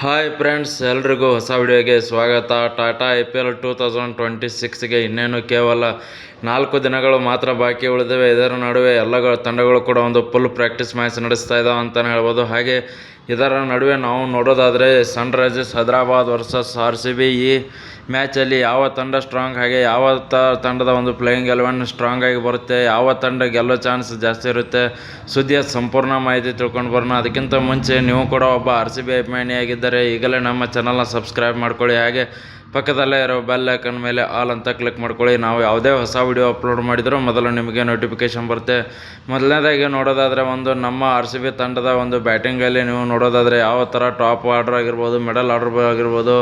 Hi friends, ಎಲ್ರಿಗೂ ಹೊಸ ವಿಡಿಯೋಗೆ ಸ್ವಾಗತ. ಟಾಟಾ IPL 2026ಗೆ ಇನ್ನೇನು ಕೇವಲ 4 ದಿನಗಳು ಮಾತ್ರ ಬಾಕಿ ಉಳಿದಿವೆ. ಇದರ ನಡುವೆ ಎಲ್ಲ ತಂಡಗಳು ಕೂಡ ಒಂದು ಫುಲ್ ಪ್ರಾಕ್ಟೀಸ್ ಮ್ಯಾಚ್ ನಡೆಸ್ತಾ ಇದ್ದಾವೆ ಅಂತಲೇ ಹೇಳ್ಬೋದು. ಹಾಗೆ ಇದರ ನಡುವೆ ನಾವು ನೋಡೋದಾದರೆ ಸನ್ರೈಸರ್ಸ್ ಹೈದರಾಬಾದ್ ವರ್ಸಸ್ RCB ಈ ಮ್ಯಾಚಲ್ಲಿ ಯಾವ ತಂಡ ಸ್ಟ್ರಾಂಗ್, ಹಾಗೆ ಯಾವ ತಂಡದ ಒಂದು ಪ್ಲೇಯಿಂಗ್ 11 ಸ್ಟ್ರಾಂಗ್ ಆಗಿ ಬರುತ್ತೆ, ಯಾವ ತಂಡ ಗೆಲ್ಲೋ ಚಾನ್ಸ್ ಜಾಸ್ತಿ ಇರುತ್ತೆ, ಸುದ್ದಿಯ ಸಂಪೂರ್ಣ ಮಾಹಿತಿ ತಿಳ್ಕೊಂಡು ಬರೋಣ. ಅದಕ್ಕಿಂತ ಮುಂಚೆ ನೀವು ಕೂಡ ಒಬ್ಬ RCB ಅಭಿಮಾನಿಯಾಗಿದ್ದರೆ ಈಗಲೇ ನಮ್ಮ ಚಾನಲ್ನ ಸಬ್ಸ್ಕ್ರೈಬ್ ಮಾಡ್ಕೊಳ್ಳಿ. ಹಾಗೆ ಪಕ್ಕದಲ್ಲೇ ಇರೋ ಬೆಲ್ ಐಕನ್ ಮೇಲೆ ಆಲ್ ಅಂತ ಕ್ಲಿಕ್ ಮಾಡ್ಕೊಳ್ಳಿ. ನಾವು ಯಾವುದೇ ಹೊಸ ವಿಡಿಯೋ ಅಪ್ಲೋಡ್ ಮಾಡಿದರೂ ಮೊದಲು ನಿಮಗೆ ನೋಟಿಫಿಕೇಶನ್ ಬರುತ್ತೆ. ಮೊದಲನೇದಾಗಿ ನೋಡೋದಾದರೆ ನಮ್ಮ RCB ತಂಡದ ಒಂದು ಬ್ಯಾಟಿಂಗಲ್ಲಿ ನೀವು ನೋಡೋದಾದರೆ ಯಾವ ಥರ ಟಾಪ್ ಆರ್ಡರ್ ಆಗಿರ್ಬೋದು, ಮಿಡಲ್ ಆರ್ಡರ್ ಆಗಿರ್ಬೋದು,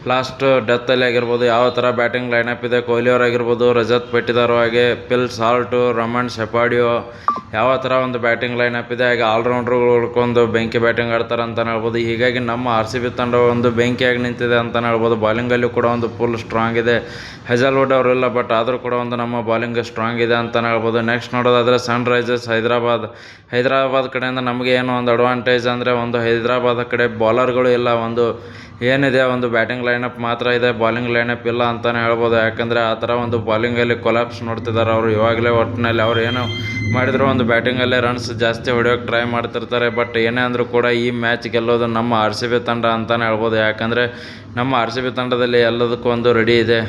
ಲಾಸ್ಟ್ ಡೆತ್ತಲ್ಲಿ ಆಗಿರ್ಬೋದು, ಯಾವ ಥರ ಬ್ಯಾಟಿಂಗ್ ಲೈನಪ್ ಇದೆ, ಕೊಹ್ಲಿ ಅವರಾಗಿರ್ಬೋದು, ರಜತ್ ಪಟ್ಟಿದಾರ್, ಹಾಗೆ ಫಿಲ್ ಸಾಲ್ಟು, ರಮಣ್ ಶೆಪಾಡಿಯೋ, ಯಾವ ಥರ ಒಂದು ಬ್ಯಾಟಿಂಗ್ ಲೈನಪ್ ಇದೆ. ಹಾಗೆ ಆಲ್ರೌಂಡರ್ಗಳು ಬೆಂಕಿ ಬ್ಯಾಟಿಂಗ್ ಆಡ್ತಾರೆ ಅಂತಲೇ ಹೇಳ್ಬೋದು. ಹೀಗಾಗಿ ನಮ್ಮ RCB ತಂಡ ಒಂದು ಬೆಂಕಿಯಾಗಿ ನಿಂತಿದೆ ಅಂತಲೇ ಹೇಳ್ಬೋದು. ಬಾಲಿಂಗಲ್ಲಿ ಕೂಡ ಒಂದು ಫುಲ್ ಸ್ಟ್ರಾಂಗ್ ಇದೆ. ಹೆಜಲ್ವುಡ್ ಅವರಿಲ್ಲ, ಬಟ್ ಆದರೂ ಕೂಡ ಒಂದು ನಮ್ಮ ಬಾಲಿಂಗ್ ಸ್ಟ್ರಾಂಗ್ ಇದೆ ಅಂತಲೇ ಹೇಳ್ಬೋದು. ನೆಕ್ಸ್ಟ್ ನೋಡೋದಾದರೆ ಸನ್ರೈಸರ್ಸ್ ಹೈದರಾಬಾದ್ ಕಡೆಯಿಂದ ನಮಗೆ ಏನು ಒಂದು ಅಡ್ವಾಂಟೇಜ್ ಅಂದರೆ, ಒಂದು ಹೈದರಾಬಾದ್ ಕಡೆ ಬೌಲರ್ಗಳು ಇಲ್ಲ, ಒಂದು ಏನಿದೆ ಒಂದು ಬ್ಯಾಟಿಂಗ್ ಲೈನಪ್ ಮಾತ್ರ ಇದೆ, ಬಾಲಿಂಗ್ ಲೈನಪ್ ಇಲ್ಲ ಅಂತಲೇ ಹೇಳ್ಬೋದು. ಯಾಕಂದರೆ ಆ ಥರ ಒಂದು ಬಾಲಿಂಗಲ್ಲಿ ಕೊಲಾಪ್ಸ್ ನೋಡ್ತಿದ್ದಾರೆ ಅವರು. ಇವಾಗಲೇ ಒಟ್ಟಿನಲ್ಲಿ ಅವ್ರು ಏನು ಮಾಡಿದ್ರು ಒಂದು ಬ್ಯಾಟಿಂಗಲ್ಲೇ ರನ್ಸ್ ಜಾಸ್ತಿ ಹೊಡೆಯೋಕ್ಕೆ ಟ್ರೈ ಮಾಡ್ತಿರ್ತಾರೆ. ಬಟ್ ಏನೇ ಅಂದರೂ ಕೂಡ ಈ ಮ್ಯಾಚ್ ಗೆಲ್ಲೋದು ನಮ್ಮ RCB ತಂಡ ಅಂತಲೇ ಹೇಳ್ಬೋದು. ಯಾಕಂದರೆ ನಮ್ಮ RCB ತಂಡದಲ್ಲಿ ಎಲ್ಲದಕ್ಕೂ ಒಂದು ರೆಡಿ ಇದೆ.